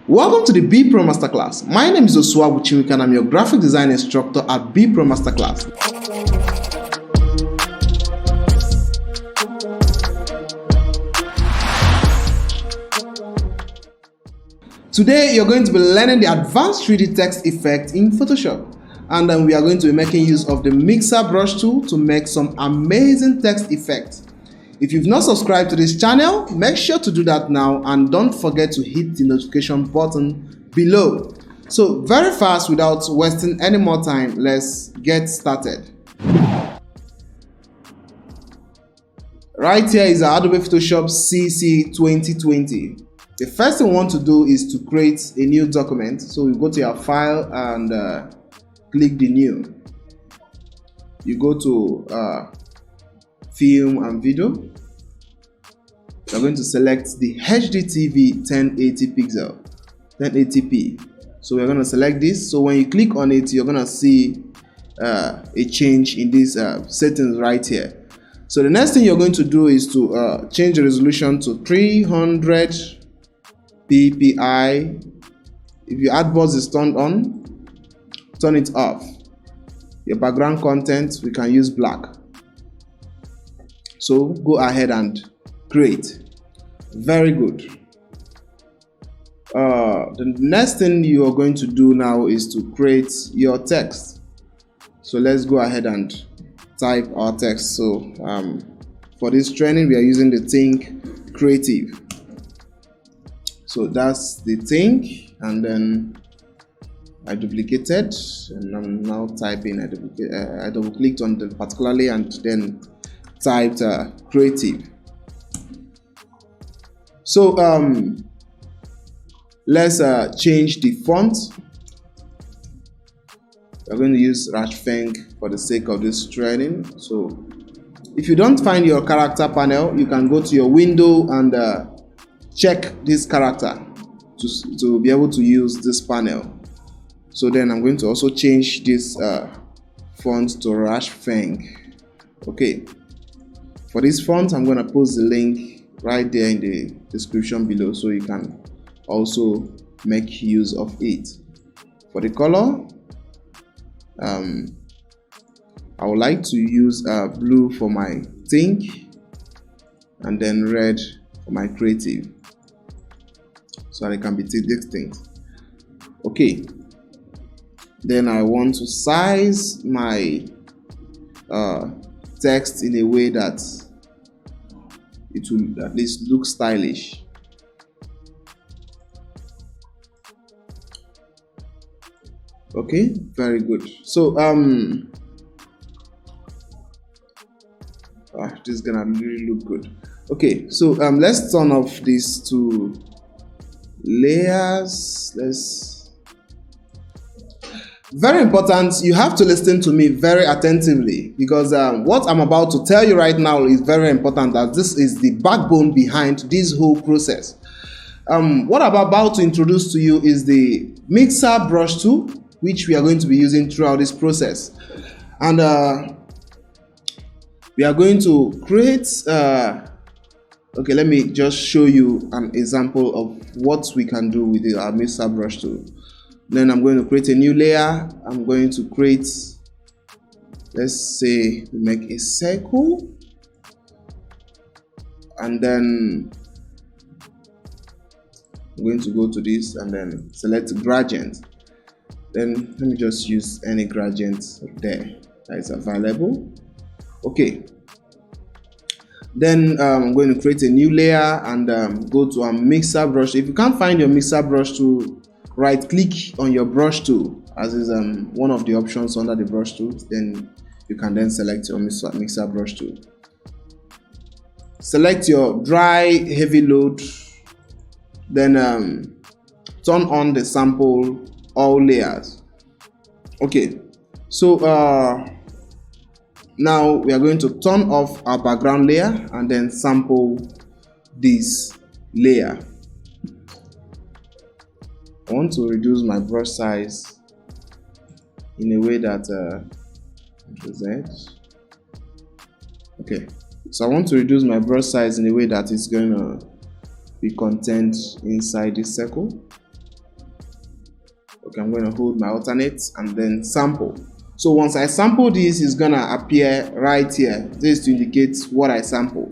Welcome to the B Pro Masterclass. My name is Osua Buchimika and I'm your graphic design instructor at B Pro Masterclass. Today you're going to be learning the advanced 3D text effect in Photoshop, and then we are going to be making use of the mixer brush tool to make some amazing text effects. If you've not subscribed to this channel, make sure to do that now and don't forget to hit the notification button below. So very fast, without wasting any more time, let's get started. Right here is our Adobe Photoshop CC 2020. The first thing we want to do is to create a new document. So you go to your file and click the new. You go to film and video. You're going to select the HDTV 1080 pixel 1080p. So we're going to select this. So when you click on it, you're going to see a change in these settings right here. So the next thing you're going to do is to change the resolution to 300 ppi. If your artboard is turned on, turn it off. Your background content, we can use black. So go ahead and create. Very good. The next thing you are going to do now is to create your text. So let's go ahead and type our text. So for this training we are using the Think Creative. So that's the Think, and then I duplicated and I'm now typing. I double clicked on the particularly and then typed creative. So let's change the font. We're going to use Rashfeng for the sake of this training. So if you don't find your character panel, you can go to your window and check this character to be able to use this panel. So then I'm going to also change this font to Rashfeng. Okay. For this font, I'm going to post the link right there in the description below so you can also make use of it. For the color, I would like to use blue for my Think and then red for my creative, so it can be distinct. Okay. Then I want to size my text in a way that it will at least look stylish. Okay, very good. So this is gonna really look good. Okay, so let's turn off these two layers. Very important, you have to listen to me very attentively, because what I'm about to tell you right now is very important, as this is the backbone behind this whole process. What I'm about to introduce to you is the mixer brush tool, which we are going to be using throughout this process. And we are going to create okay, let me just show you an example of what we can do with our mixer brush tool. Then I'm going to create a new layer. I'm going to create, let's say, make a circle, and then I'm going to go to this and then select gradient. Then let me just use any gradient there that is available. Okay. Then I'm going to create a new layer and go to a mixer brush. If you can't find your mixer brush tool, right click on your brush tool, as is one of the options under the brush tool. Then you can then select your mixer brush tool. Select your dry heavy load, then turn on the sample all layers. Okay, so now we are going to turn off our background layer and then sample this layer. I want to reduce my brush size in a way that okay, so I want to reduce my brush size in a way that it's going to be contained inside this circle. Okay, I'm going to hold my alternate and then sample. So once I sample this, it's going to appear right here. This is to indicate what I sample.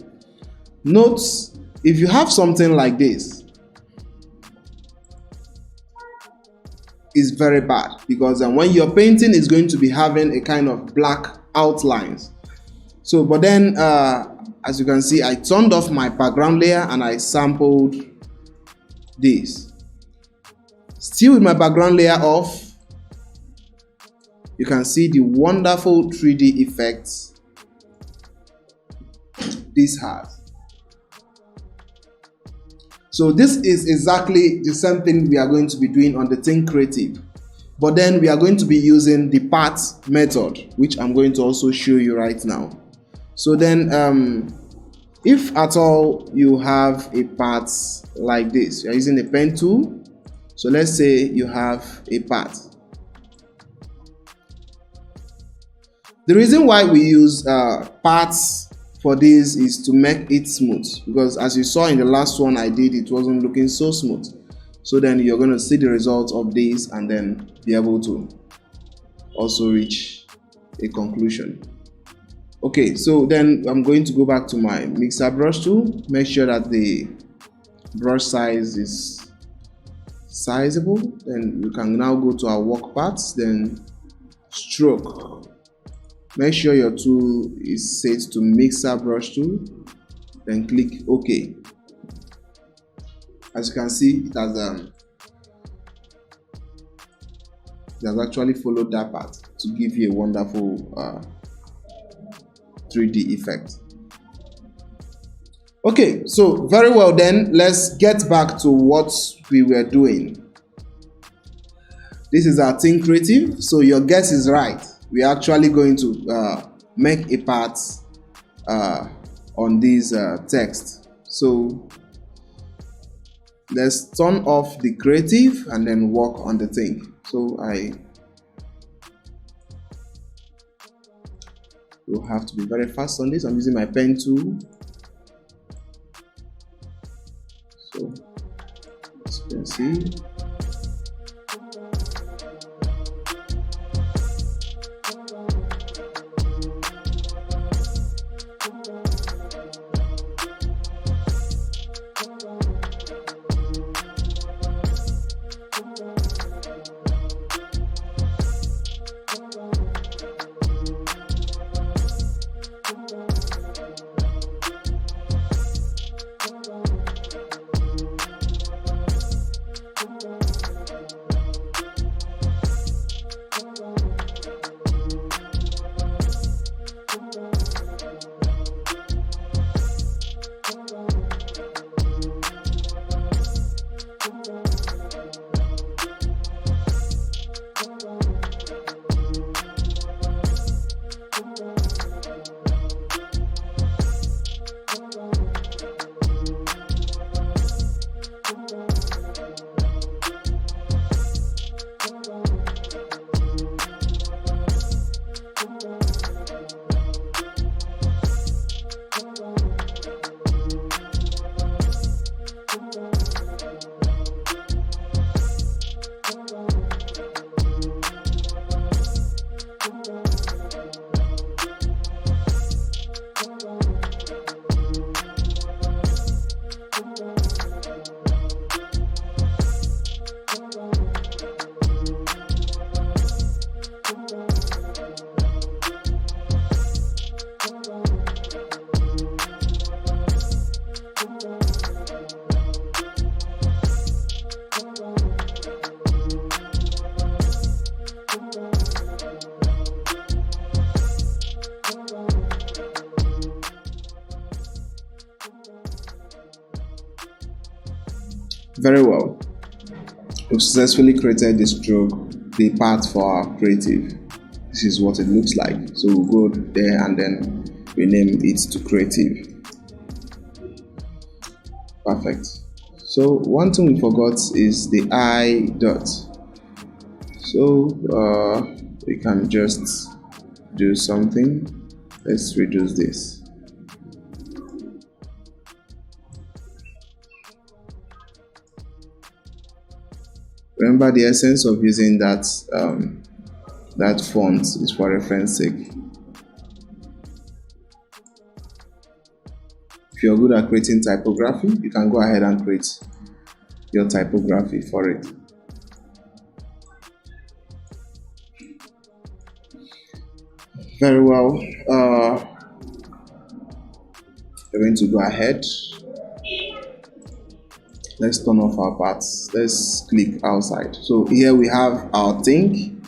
Note, if you have something like this, it's very bad, because when your painting is going to be having a kind of black outlines. So, but then as you can see, I turned off my background layer and I sampled this. Still with my background layer off, you can see the wonderful 3D effects this has. So this is exactly the same thing we are going to be doing on the Think Creative, but then we are going to be using the path method, which I'm going to also show you right now. So then if at all you have a path like this, you're using a pen tool. So let's say you have a path. The reason why we use paths for this is to make it smooth, because as you saw in the last one I did, it wasn't looking so smooth. So then you're going to see the result of this and then be able to also reach a conclusion. Okay, so then I'm going to go back to my mixer brush tool, make sure that the brush size is sizable. Then you can now go to our work paths, then stroke. Make sure your tool is set to mixer brush tool, then click OK. As you can see, it has actually followed that path to give you a wonderful 3D effect. Okay, so very well then, let's get back to what we were doing. This is our Think Creative, so your guess is right. We are actually going to make a part on this text. So let's turn off the creative and then work on the thing. So I will have to be very fast on this. I'm using my pen tool. So as you can see, very well. We've successfully created the stroke, the part for our creative. This is what it looks like. So we'll go there and then rename it to creative. Perfect. So one thing we forgot is the I dot. So we can just do something. Let's reduce this. Remember, the essence of using that font is for reference sake. If you're good at creating typography, you can go ahead and create your typography for it. Very well. We're going to go ahead. Let's turn off our parts. Let's click outside. So here we have our think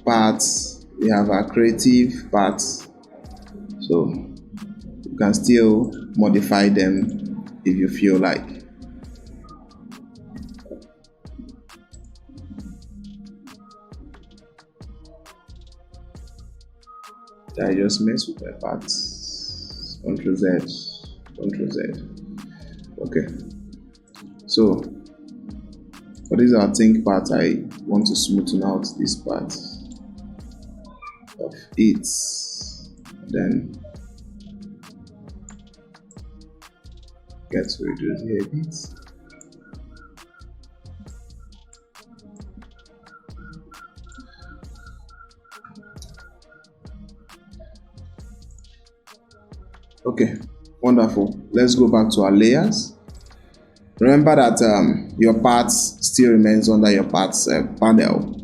parts. We have our creative parts. So you can still modify them if you feel like. I just mess with my parts. Ctrl Z, Ctrl Z. Okay. So for this our think part, I want to smoothen out this part of it. Then get to reduce here a bit. Okay, wonderful. Let's go back to our layers. Remember that your parts still remains under your parts panel.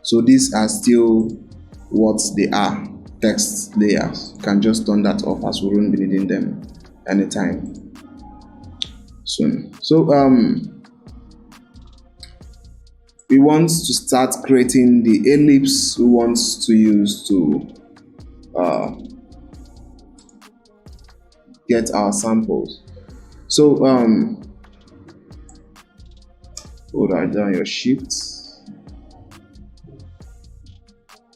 So these are still what they are, text layers. You can just turn that off as we won't be needing them anytime soon. So we want to start creating the ellipse we want to use to get our samples. So hold down your shift,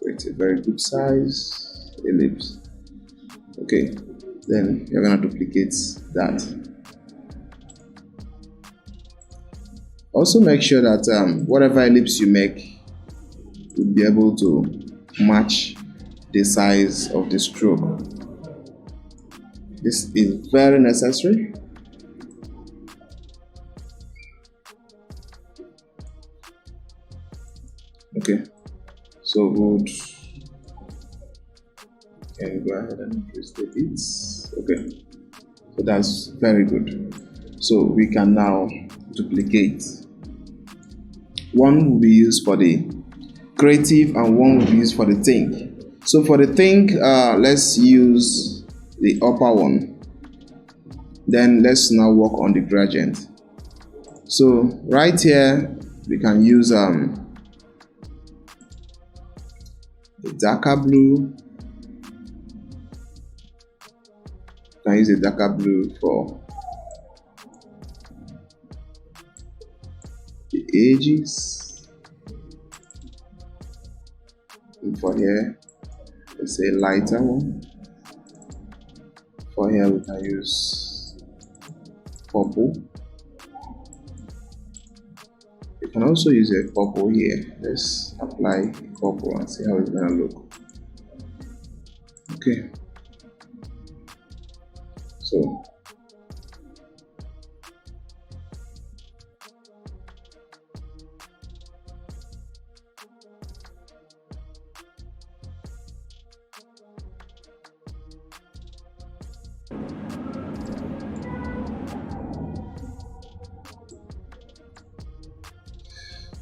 create a very good size ellipse. Okay, then you're gonna duplicate that. Also make sure that whatever ellipse you make will be able to match the size of the stroke. This is very necessary. Okay, so good. Can go ahead and increase the bits. Okay, so that's very good. So we can now duplicate. One will be used for the creative and one will be used for the think. So for the think, let's use the upper one. Then let's now work on the gradient. So right here we can use a darker blue. You can use a darker blue for the edges. And for here, let's say lighter one. For here we can use purple. You can also use a purple here. Let's apply purple and see how it's gonna look. Okay. So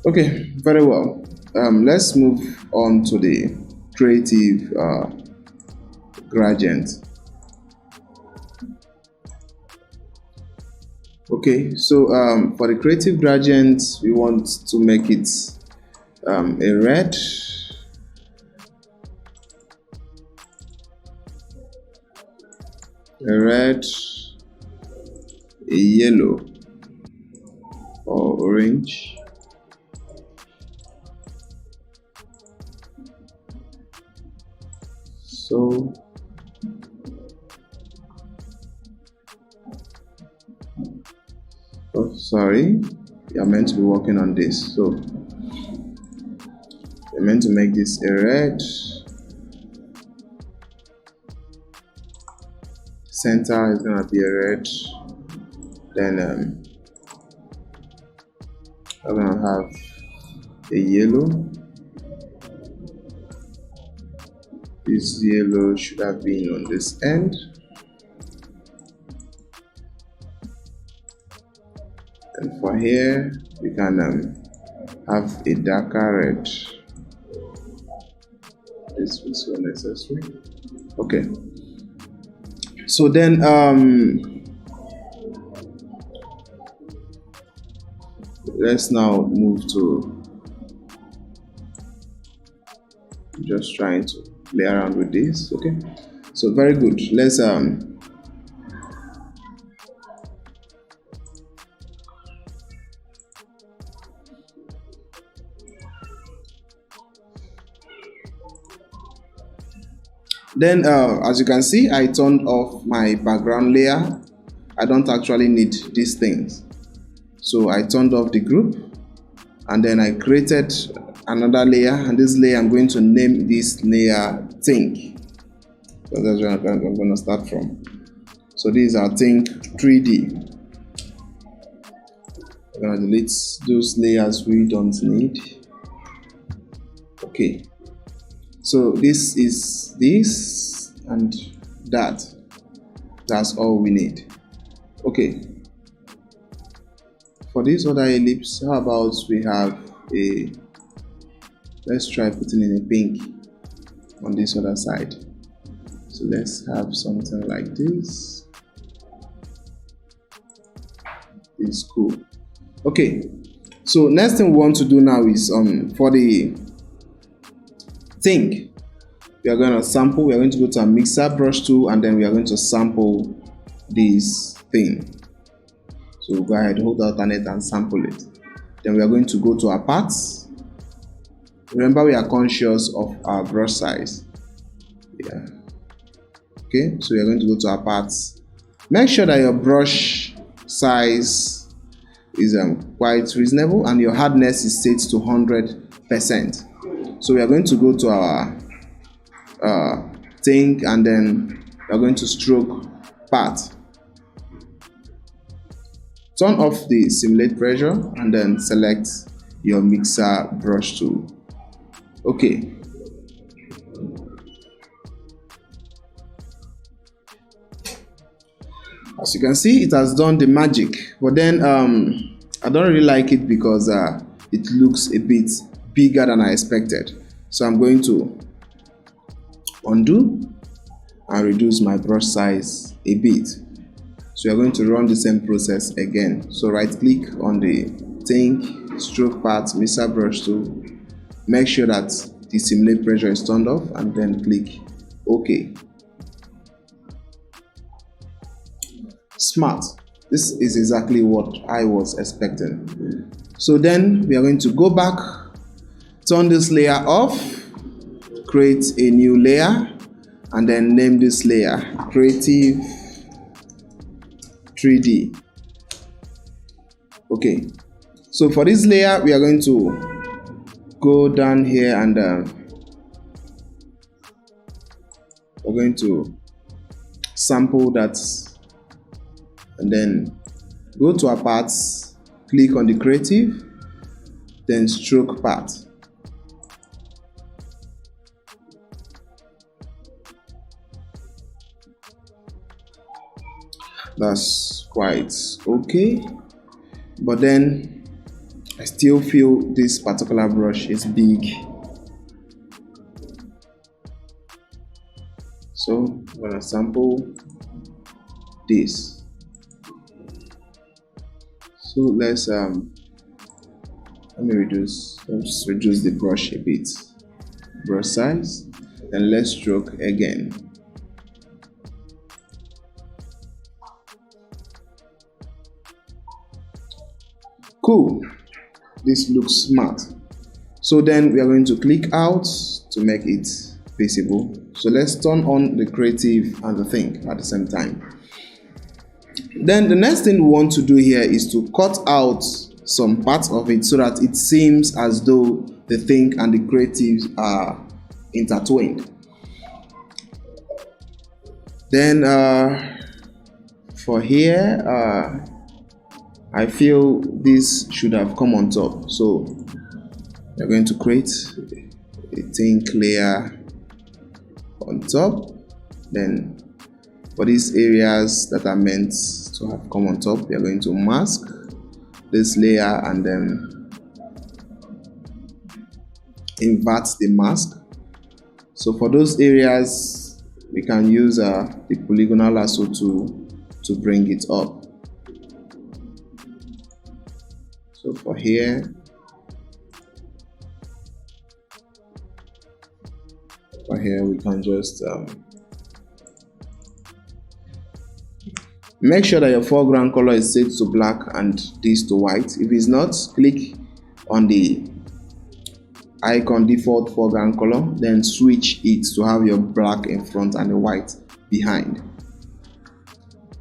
okay, very well. Let's move on to the creative gradient. Okay, so for the creative gradient, we want to make it a red, a yellow, or orange. So oh, sorry, you're meant to be working on this. So you're meant to make this a red. Center is gonna be a red. Then I'm gonna have a yellow. This yellow should have been on this end. And for here, we can have a darker red. This is so necessary. Okay. So then let's now move to just trying to play around with this. Okay, so very good. Let's then as you can see, I turned off my background layer. I don't actually need these things, so I turned off the group, and then I created another layer, and this layer I'm going to name this layer think. So that's where I'm going to start from. So these are think 3D. I'm going to delete those layers we don't need. Okay, so this is this and that. That's all we need. Okay, for this other ellipse, how about we have a, let's try putting in a pink on this other side. So let's have something like this. It's cool. Okay, so next thing we want to do now is for the think, we are going to sample. We are going to go to a mixer brush tool, and then we are going to sample this thing. So go ahead, hold alternate and sample it. Then we are going to go to our parts. Remember, we are conscious of our brush size. Yeah. Okay, so we are going to go to our parts. Make sure that your brush size is quite reasonable and your hardness is set to 100%. So we are going to go to our think, and then we are going to stroke part. Turn off the simulate pressure and then select your mixer brush tool. Okay. As you can see, it has done the magic, but then I don't really like it because it looks a bit bigger than I expected. So I'm going to undo and reduce my brush size a bit. So you're going to run the same process again. So right click on the think, stroke part, mixer brush tool. Make sure that the simulate pressure is turned off, and then click OK. Smart. This is exactly what I was expecting. So then we are going to go back, turn this layer off, create a new layer, and then name this layer Creative 3D. Okay, so for this layer we are going to go down here, and we're going to sample that, and then go to our parts, click on the creative, then stroke part. That's quite okay, but then I still feel this particular brush is big, so I'm gonna sample this. So let's let me reduce the brush a bit, brush size, and let's stroke again. Cool, this looks smart. So then we are going to click out to make it visible. So let's turn on the creative and the think at the same time. Then the next thing we want to do here is to cut out some parts of it so that it seems as though the think and the creatives are intertwined. Then for here, I feel this should have come on top. So we're going to create a thin layer on top. Then for these areas that are meant to have come on top, we are going to mask this layer and then invert the mask. So for those areas, we can use the polygonal lasso tool to bring it up. So for here, we can just make sure that your foreground color is set to black and this to white. If it's not, click on the icon default foreground color, then switch it to have your black in front and the white behind.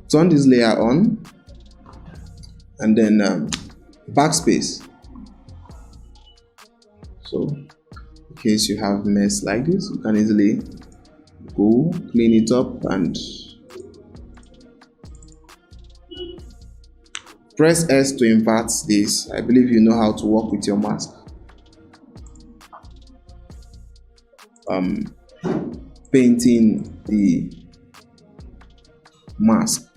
Turn this layer on and then backspace. So in case you have mess like this, you can easily go clean it up and press S to invert this. I believe you know how to work with your mask. Painting the mask.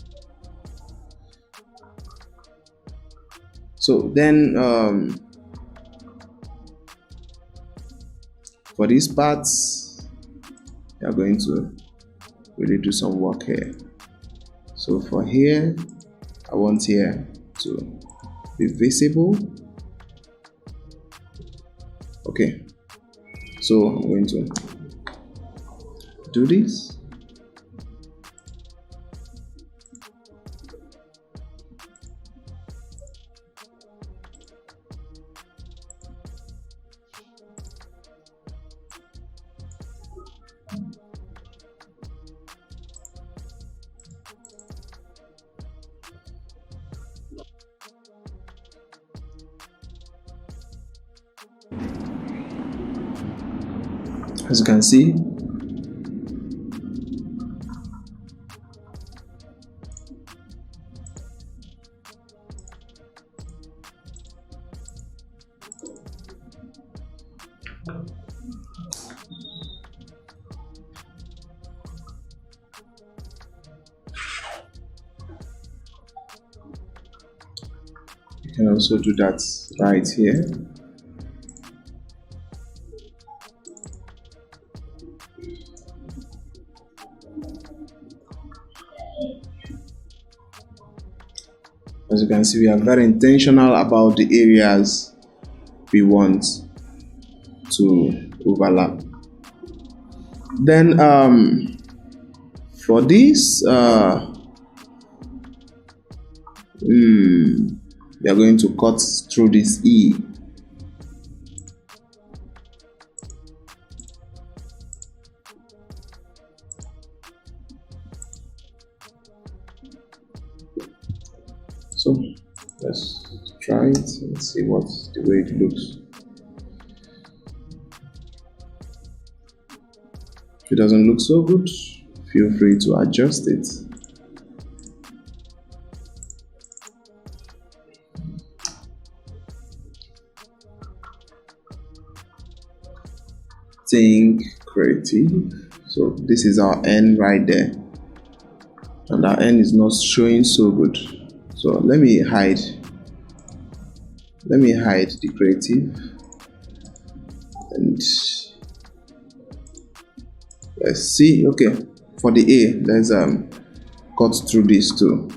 So then for these parts, we are going to really do some work here. So for here, I want here to be visible. Okay, so I'm going to do this. As you can see, you can also do that right here. As you can see, we are very intentional about the areas we want to overlap. Then for this, we are going to cut through this E. So let's try it and see what the way it looks. If it doesn't look so good, feel free to adjust it. Think creative. So this is our N right there, and our N is not showing so good. So let me hide the creative, and let's see. Okay, for the A, let's cut through this too.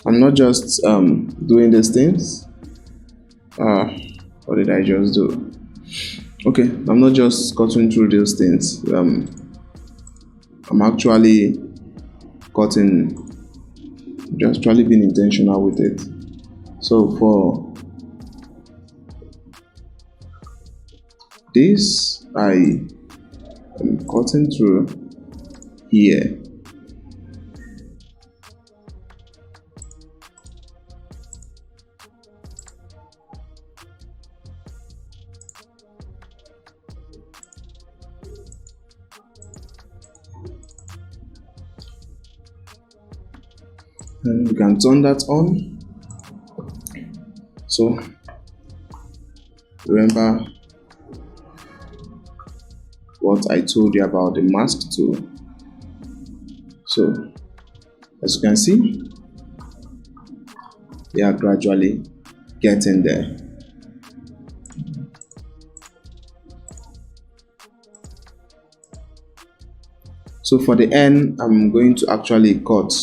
I'm not just doing these things. What did I just do? Okay, I'm not just cutting through those things. I'm actually cutting, just actually being intentional with it. So for this, I am cutting through here. and we can turn that on. So remember what I told you about the mask tool. So as you can see, we are gradually getting there. So for the end, I'm going to actually cut.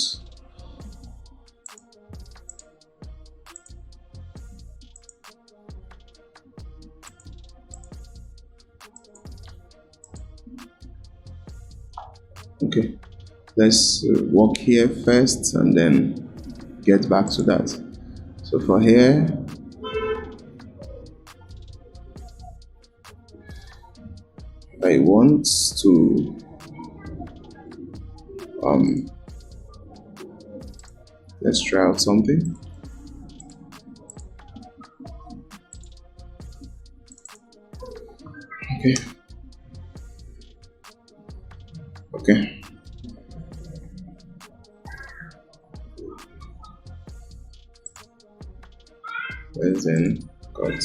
Okay, let's work here first and then get back to that. So for here, I want to let's try out something. Okay. Okay. Let's then cut.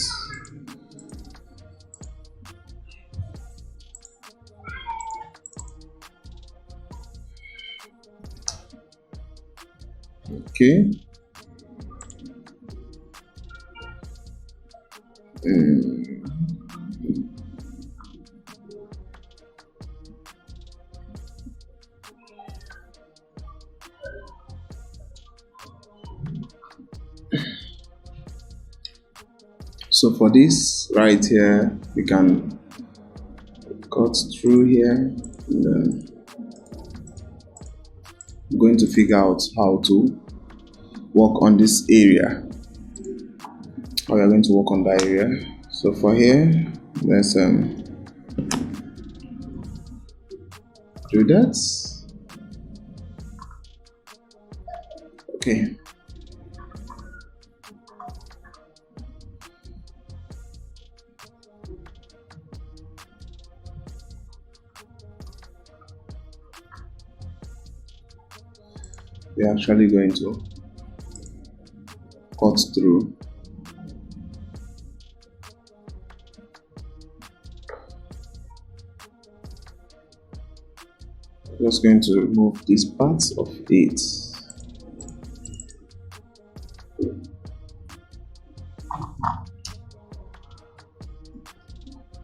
Okay. So for this right here, we can cut through here, and then I'm going to figure out how to work on this area. How we are going to work on that area. So for here, let's do that. Okay. We're actually going to cut through. Just going to remove these parts of it.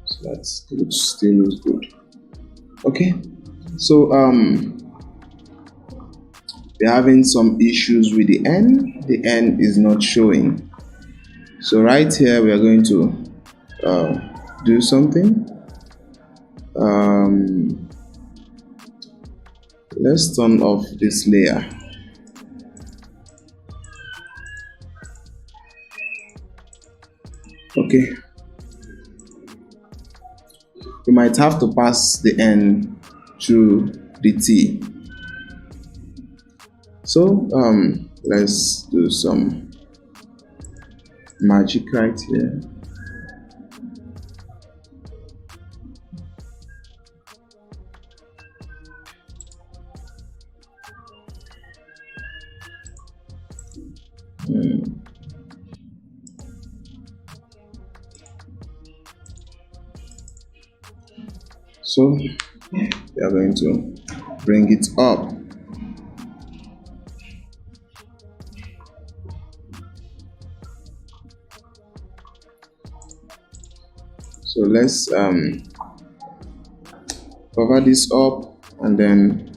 So that still looks good. Okay, so we're having some issues with the N. The N is not showing. So right here we are going to do something. Let's turn off this layer. Okay. We might have to pass the N through the T. So let's do some magic right here. So we are going to bring it up. So let's cover this up and then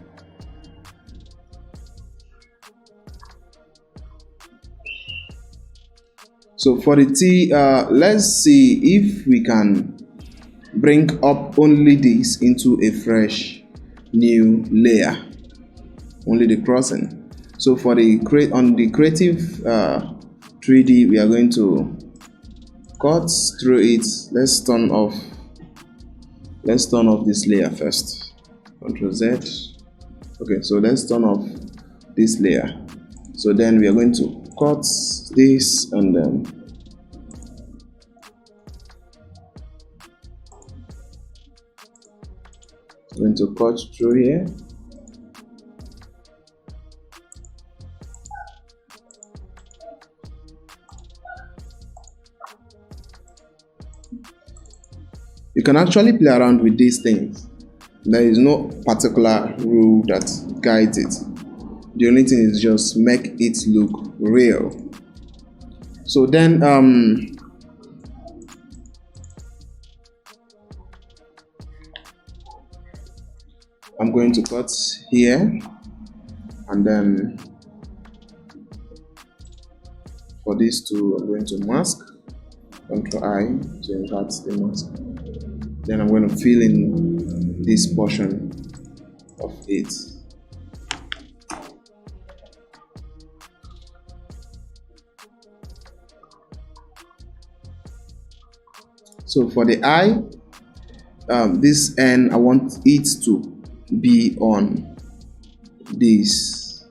so for the T, let's see if we can bring up only this into a fresh new layer, only the crossing. So for the on the creative 3D, we are going to cut through it. Let's turn off this layer first. Ctrl Z. Okay, so let's turn off this layer. So then we are going to cut this and then going to cut through here. You can actually play around with these things. There is no particular rule that guides it. The only thing is just make it look real. So then I'm going to cut here, and then for these two I'm going to mask, Ctrl I to invert the mask. Then I'm going to fill in this portion of it. So for the eye, this end, I want it to be on this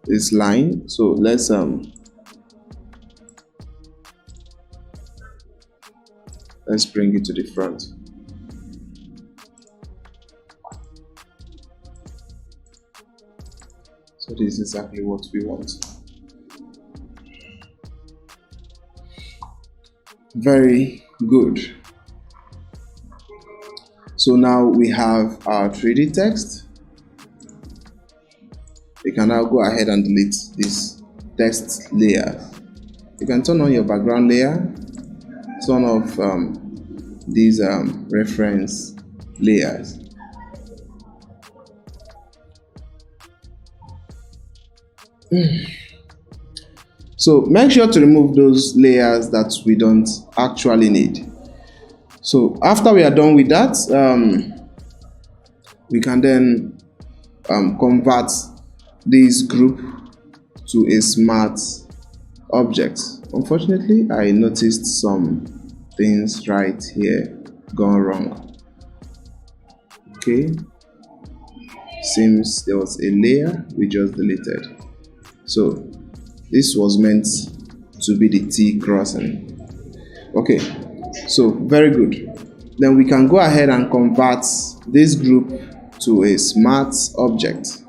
this line. So let's bring it to the front. So this is exactly what we want. Very good. So now we have our 3D text. You can now go ahead and delete this text layer. You can turn on your background layer, turn off these reference layers. So make sure to remove those layers that we don't actually need. So after we are done with that, we can then convert this group to a smart object. Unfortunately, I noticed some things right here gone wrong. Okay, seems there was a layer we just deleted. So this was meant to be the T crossing. Okay, so very good. Then we can go ahead and convert this group to a smart object.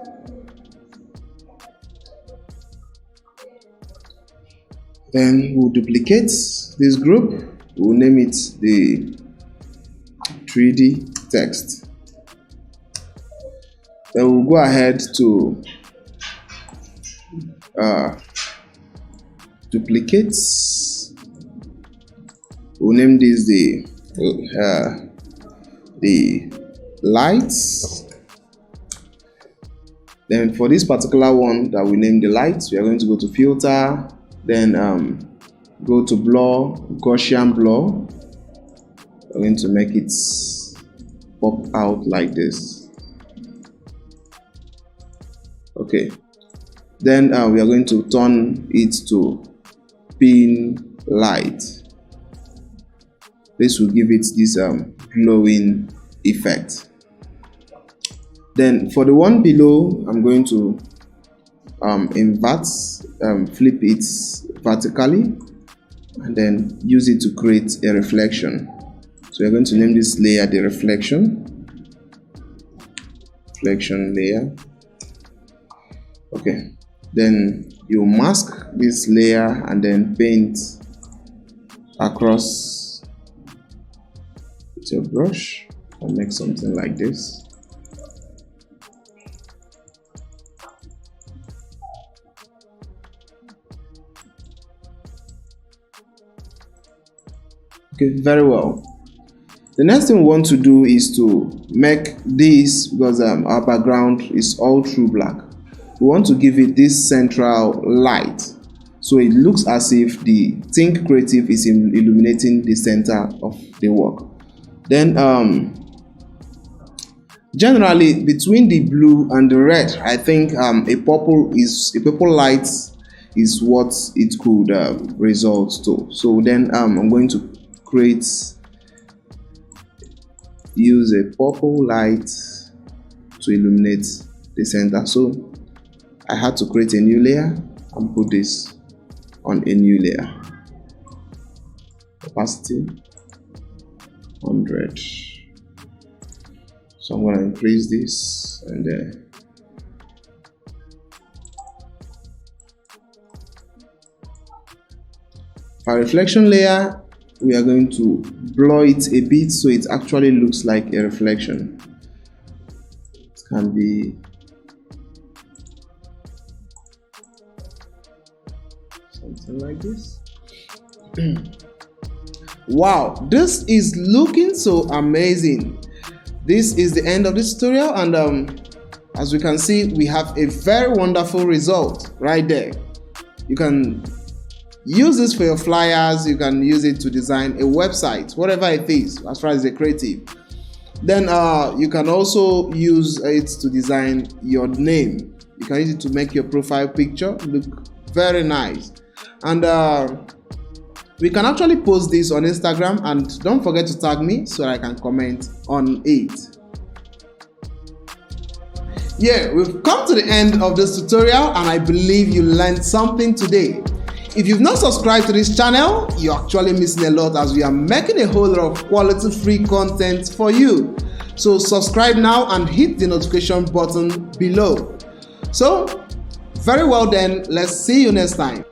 Then we'll duplicate this group. We'll name it the 3D text. Then we'll go ahead to duplicate. We'll name this the lights. Then for this particular one that we name the lights, we are going to go to filter, then go to blur, Gaussian blur. We're going to make it pop out like this. Okay, then we are going to turn it to pin light. This will give it this glowing effect. Then for the one below, I'm going to flip it vertically, and then use it to create a reflection. So we're going to name this layer the reflection layer. Okay, then you mask this layer and then paint across with your brush and make something like this. Okay, very well. The next thing we want to do is to make this, because our background is all through black, we want to give it this central light, so it looks as if the Think Creative is illuminating the center of the work. Then generally between the blue and the red, I think a purple light is what it could result to. So then I'm going to use a purple light to illuminate the center. So I had to create a new layer and put this on a new layer. Opacity 100. So I'm going to increase this and our reflection layer we are going to blur it a bit so it actually looks like a reflection. It can be something like this. Wow, this is looking so amazing. This is the end of this tutorial, and as we can see, we have a very wonderful result right there. You can use this for your flyers, you can use it to design a website, whatever it is, as far as the creative. Then you can also use it to design your name. You can use it to make your profile picture look very nice. And we can actually post this on Instagram, and don't forget to tag me so I can comment on it. Yeah, we've come to the end of this tutorial, and I believe you learned something today. If you've not subscribed to this channel, you're actually missing a lot, as we are making a whole lot of quality free content for you. So subscribe now and hit the notification button below. So very well then, let's see you next time.